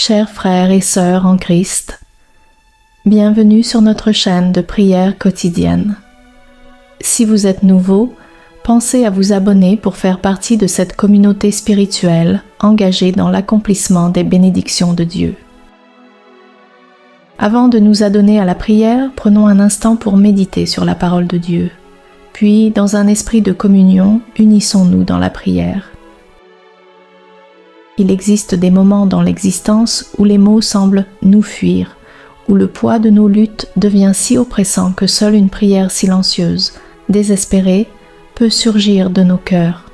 Chers frères et sœurs en Christ, bienvenue sur notre chaîne de prière quotidienne. Si vous êtes nouveau, pensez à vous abonner pour faire partie de cette communauté spirituelle engagée dans l'accomplissement des bénédictions de Dieu. Avant de nous adonner à la prière, prenons un instant pour méditer sur la parole de Dieu. Puis, dans un esprit de communion, unissons-nous dans la prière. Il existe des moments dans l'existence où les mots semblent nous fuir, où le poids de nos luttes devient si oppressant que seule une prière silencieuse, désespérée, peut surgir de nos cœurs.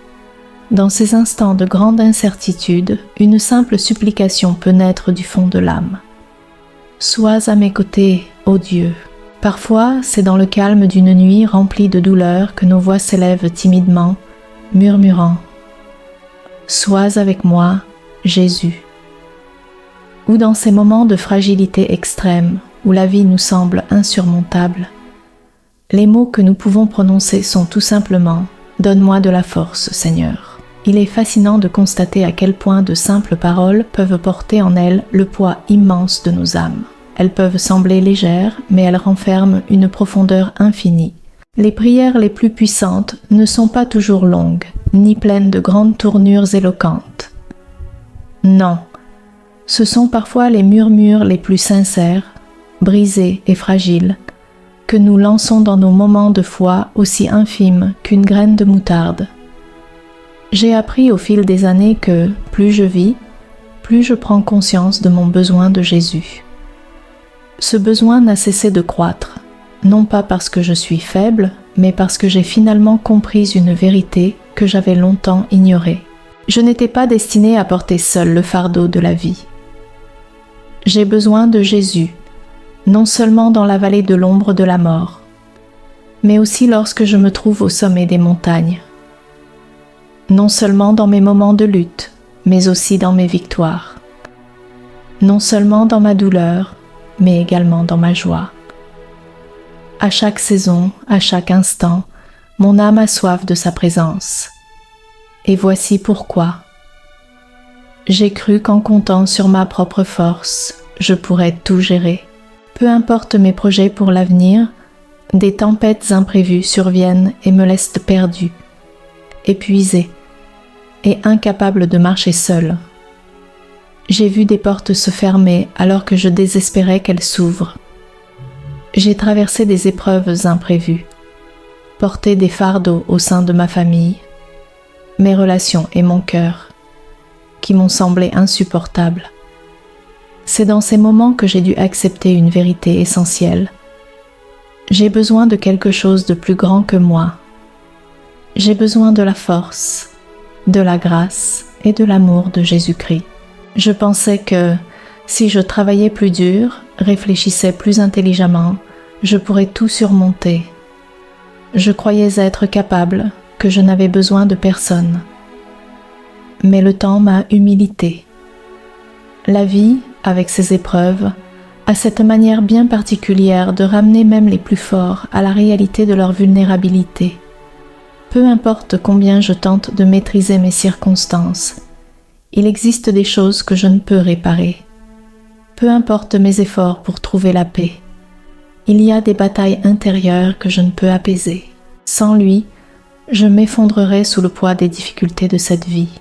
Dans ces instants de grande incertitude, une simple supplication peut naître du fond de l'âme. Sois à mes côtés, ô Dieu. Parfois, c'est dans le calme d'une nuit remplie de douleur que nos voix s'élèvent timidement, murmurant « Sois avec moi, Jésus ». Ou dans ces moments de fragilité extrême, où la vie nous semble insurmontable, les mots que nous pouvons prononcer sont tout simplement « Donne-moi de la force, Seigneur ». Il est fascinant de constater à quel point de simples paroles peuvent porter en elles le poids immense de nos âmes. Elles peuvent sembler légères, mais elles renferment une profondeur infinie. Les prières les plus puissantes ne sont pas toujours longues, ni pleines de grandes tournures éloquentes. Non, ce sont parfois les murmures les plus sincères, brisés et fragiles, que nous lançons dans nos moments de foi aussi infimes qu'une graine de moutarde. J'ai appris au fil des années que, plus je vis, plus je prends conscience de mon besoin de Jésus. Ce besoin n'a cessé de croître, non pas parce que je suis faible, mais parce que j'ai finalement compris une vérité que j'avais longtemps ignorée. Je n'étais pas destinée à porter seule le fardeau de la vie. J'ai besoin de Jésus, non seulement dans la vallée de l'ombre de la mort, mais aussi lorsque je me trouve au sommet des montagnes. Non seulement dans mes moments de lutte, mais aussi dans mes victoires. Non seulement dans ma douleur, mais également dans ma joie. À chaque saison, à chaque instant, mon âme a soif de sa présence. Et voici pourquoi. J'ai cru qu'en comptant sur ma propre force, je pourrais tout gérer. Peu importe mes projets pour l'avenir, des tempêtes imprévues surviennent et me laissent perdue, épuisée et incapable de marcher seule. J'ai vu des portes se fermer alors que je désespérais qu'elles s'ouvrent. J'ai traversé des épreuves imprévues, porté des fardeaux au sein de ma famille, mes relations et mon cœur, qui m'ont semblé insupportables. C'est dans ces moments que j'ai dû accepter une vérité essentielle. J'ai besoin de quelque chose de plus grand que moi. J'ai besoin de la force, de la grâce et de l'amour de Jésus-Christ. Je pensais que, si je travaillais plus dur, réfléchissais plus intelligemment, je pourrais tout surmonter. Je croyais être capable, que je n'avais besoin de personne. Mais le temps m'a humilité. La vie, avec ses épreuves, a cette manière bien particulière de ramener même les plus forts à la réalité de leur vulnérabilité. Peu importe combien je tente de maîtriser mes circonstances, il existe des choses que je ne peux réparer. Peu importe mes efforts pour trouver la paix, il y a des batailles intérieures que je ne peux apaiser. Sans lui, je m'effondrerais sous le poids des difficultés de cette vie.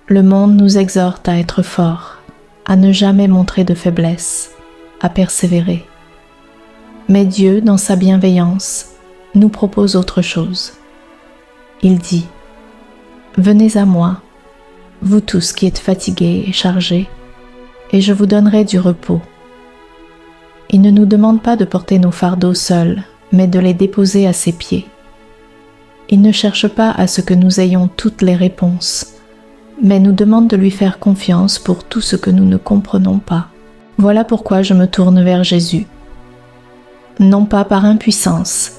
Le monde nous exhorte à être forts, à ne jamais montrer de faiblesse, à persévérer. Mais Dieu, dans sa bienveillance, nous propose autre chose. Il dit « Venez à moi, vous tous qui êtes fatigués et chargés, et je vous donnerai du repos. » Il ne nous demande pas de porter nos fardeaux seuls, mais de les déposer à ses pieds. Il ne cherche pas à ce que nous ayons toutes les réponses, mais nous demande de lui faire confiance pour tout ce que nous ne comprenons pas. Voilà pourquoi je me tourne vers Jésus. Non pas par impuissance,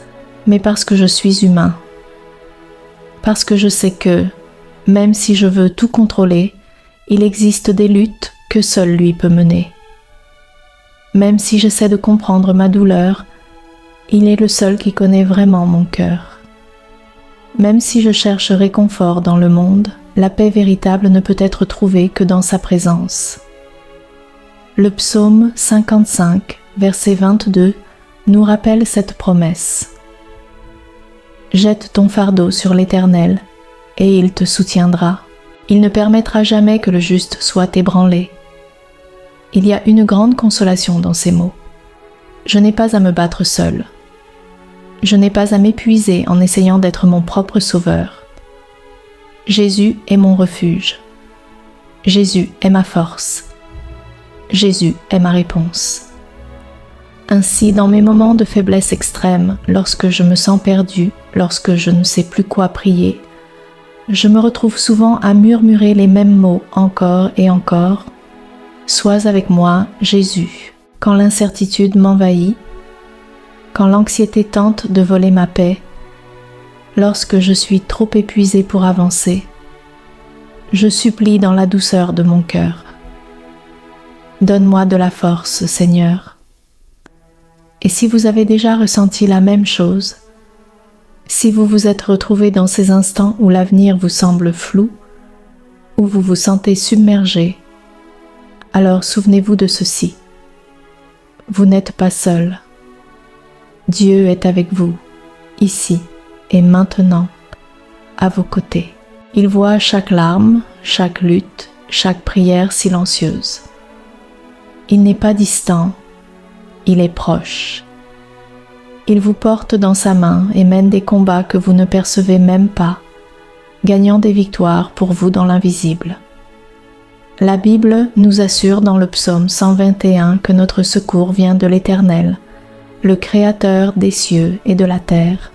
mais parce que je suis humain. Parce que je sais que, même si je veux tout contrôler, il existe des luttes que seul lui peut mener. Même si j'essaie de comprendre ma douleur, il est le seul qui connaît vraiment mon cœur. Même si je cherche réconfort dans le monde, la paix véritable ne peut être trouvée que dans sa présence. Le psaume 55, verset 22, nous rappelle cette promesse. Jette ton fardeau sur l'Éternel, et il te soutiendra. Il ne permettra jamais que le juste soit ébranlé. Il y a une grande consolation dans ces mots. Je n'ai pas à me battre seul. Je n'ai pas à m'épuiser en essayant d'être mon propre sauveur. Jésus est mon refuge. Jésus est ma force. Jésus est ma réponse. Ainsi, dans mes moments de faiblesse extrême, lorsque je me sens perdu, lorsque je ne sais plus quoi prier, je me retrouve souvent à murmurer les mêmes mots encore et encore. Sois avec moi, Jésus, quand l'incertitude m'envahit, quand l'anxiété tente de voler ma paix, lorsque je suis trop épuisé pour avancer. Je supplie dans la douceur de mon cœur. Donne-moi de la force, Seigneur. Et si vous avez déjà ressenti la même chose, si vous vous êtes retrouvé dans ces instants où l'avenir vous semble flou, où vous vous sentez submergé, alors souvenez-vous de ceci. Vous n'êtes pas seul. Dieu est avec vous, ici et maintenant, à vos côtés. Il voit chaque larme, chaque lutte, chaque prière silencieuse. Il n'est pas distant, il est proche. Il vous porte dans sa main et mène des combats que vous ne percevez même pas, gagnant des victoires pour vous dans l'invisible. La Bible nous assure dans le psaume 121 que notre secours vient de l'Éternel, le Créateur des cieux et de la terre.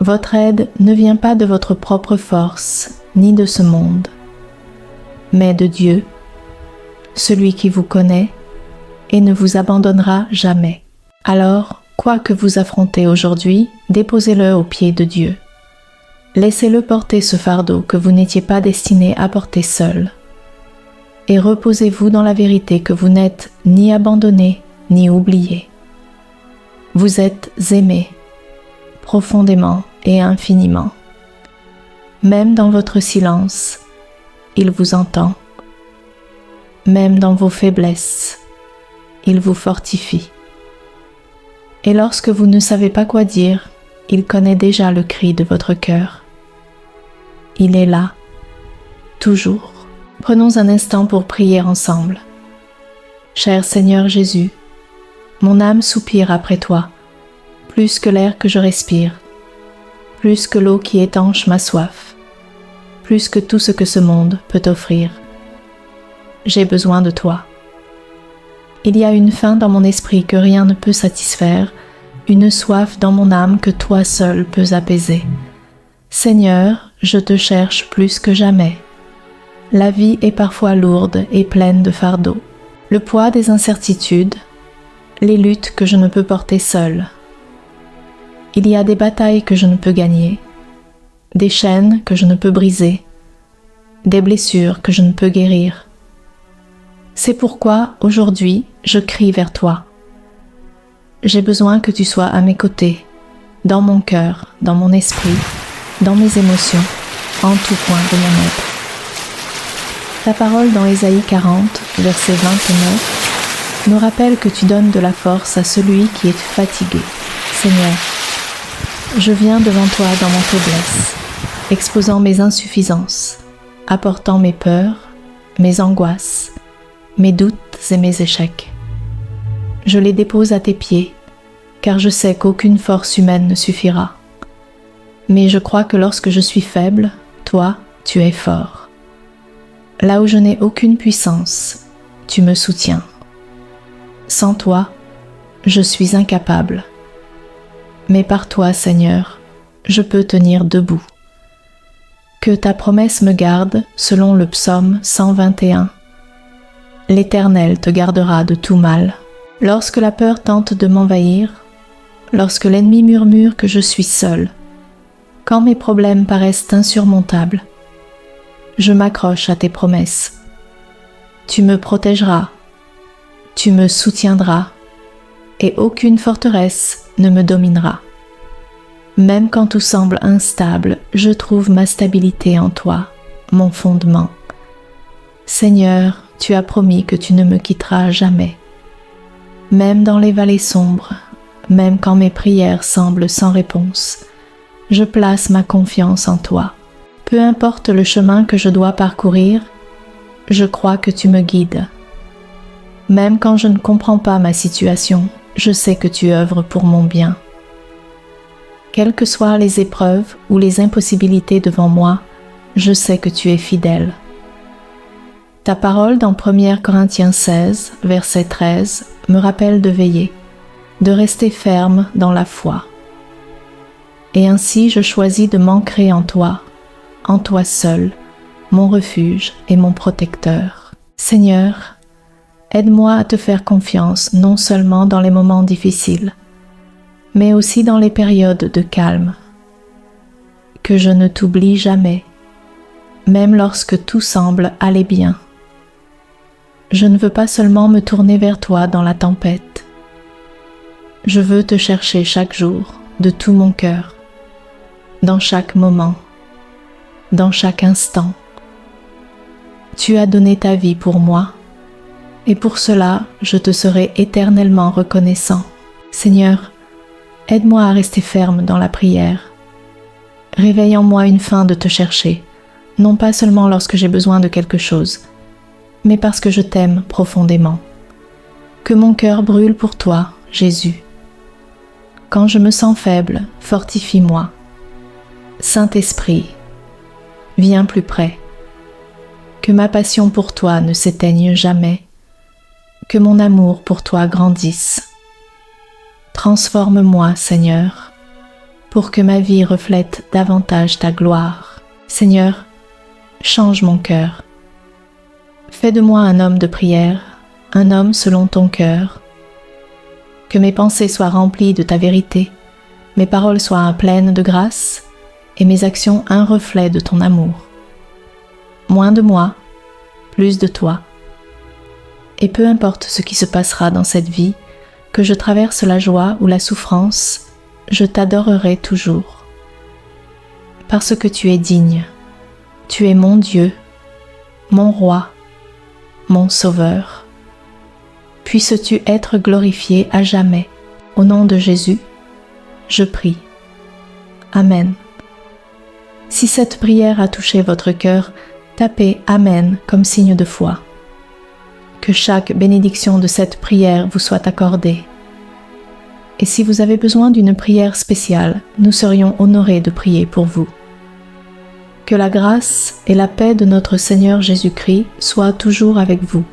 Votre aide ne vient pas de votre propre force, ni de ce monde, mais de Dieu, celui qui vous connaît et ne vous abandonnera jamais. Alors, quoi que vous affrontez aujourd'hui, déposez-le aux pieds de Dieu. Laissez-le porter ce fardeau que vous n'étiez pas destiné à porter seul. Et reposez-vous dans la vérité que vous n'êtes ni abandonné ni oublié. Vous êtes aimé, profondément et infiniment. Même dans votre silence, il vous entend. Même dans vos faiblesses, il vous fortifie. Et lorsque vous ne savez pas quoi dire, il connaît déjà le cri de votre cœur. Il est là, toujours. Prenons un instant pour prier ensemble. Cher Seigneur Jésus, mon âme soupire après toi, plus que l'air que je respire, plus que l'eau qui étanche ma soif, plus que tout ce que ce monde peut offrir. J'ai besoin de toi. Il y a une faim dans mon esprit que rien ne peut satisfaire, une soif dans mon âme que toi seul peux apaiser. Seigneur, je te cherche plus que jamais. La vie est parfois lourde et pleine de fardeaux. Le poids des incertitudes, les luttes que je ne peux porter seule. Il y a des batailles que je ne peux gagner, des chaînes que je ne peux briser, des blessures que je ne peux guérir. C'est pourquoi, aujourd'hui, je crie vers toi. J'ai besoin que tu sois à mes côtés, dans mon cœur, dans mon esprit, dans mes émotions, en tout point de mon être. Ta parole dans Ésaïe 40, verset 29, nous rappelle que tu donnes de la force à celui qui est fatigué. Seigneur, je viens devant toi dans ma faiblesse, exposant mes insuffisances, apportant mes peurs, mes angoisses, mes doutes et mes échecs. Je les dépose à tes pieds, car je sais qu'aucune force humaine ne suffira. Mais je crois que lorsque je suis faible, toi, tu es fort. Là où je n'ai aucune puissance, tu me soutiens. Sans toi, je suis incapable. Mais par toi, Seigneur, je peux tenir debout. Que ta promesse me garde, selon le psaume 121. L'Éternel te gardera de tout mal. Lorsque la peur tente de m'envahir, lorsque l'ennemi murmure que je suis seul, quand mes problèmes paraissent insurmontables, je m'accroche à tes promesses. Tu me protégeras, tu me soutiendras, et aucune forteresse ne me dominera. Même quand tout semble instable, je trouve ma stabilité en toi, mon fondement. Seigneur, tu as promis que tu ne me quitteras jamais. Même dans les vallées sombres, même quand mes prières semblent sans réponse, je place ma confiance en toi. Peu importe le chemin que je dois parcourir, je crois que tu me guides. Même quand je ne comprends pas ma situation, je sais que tu œuvres pour mon bien. Quelles que soient les épreuves ou les impossibilités devant moi, je sais que tu es fidèle. Ta parole dans 1 Corinthiens 16, verset 13, me rappelle de veiller, de rester ferme dans la foi. Et ainsi je choisis de m'ancrer en toi seul, mon refuge et mon protecteur. Seigneur, aide-moi à te faire confiance non seulement dans les moments difficiles, mais aussi dans les périodes de calme. Que je ne t'oublie jamais, même lorsque tout semble aller bien. Je ne veux pas seulement me tourner vers toi dans la tempête. Je veux te chercher chaque jour, de tout mon cœur, dans chaque moment, dans chaque instant. Tu as donné ta vie pour moi, et pour cela, je te serai éternellement reconnaissant. Seigneur, aide-moi à rester ferme dans la prière. Réveille en moi une faim de te chercher, non pas seulement lorsque j'ai besoin de quelque chose, mais parce que je t'aime profondément. Que mon cœur brûle pour toi, Jésus. Quand je me sens faible, fortifie-moi. Saint-Esprit, viens plus près. Que ma passion pour toi ne s'éteigne jamais. Que mon amour pour toi grandisse. Transforme-moi, Seigneur, pour que ma vie reflète davantage ta gloire. Seigneur, change mon cœur. Fais de moi un homme de prière, un homme selon ton cœur. Que mes pensées soient remplies de ta vérité, mes paroles soient pleines de grâce, et mes actions un reflet de ton amour. Moins de moi, plus de toi. Et peu importe ce qui se passera dans cette vie, que je traverse la joie ou la souffrance, je t'adorerai toujours. Parce que tu es digne, tu es mon Dieu, mon roi, mon Sauveur. Puisses-tu être glorifié à jamais. Au nom de Jésus, je prie. Amen. Si cette prière a touché votre cœur, tapez Amen comme signe de foi. Que chaque bénédiction de cette prière vous soit accordée. Et si vous avez besoin d'une prière spéciale, nous serions honorés de prier pour vous. Que la grâce et la paix de notre Seigneur Jésus-Christ soient toujours avec vous.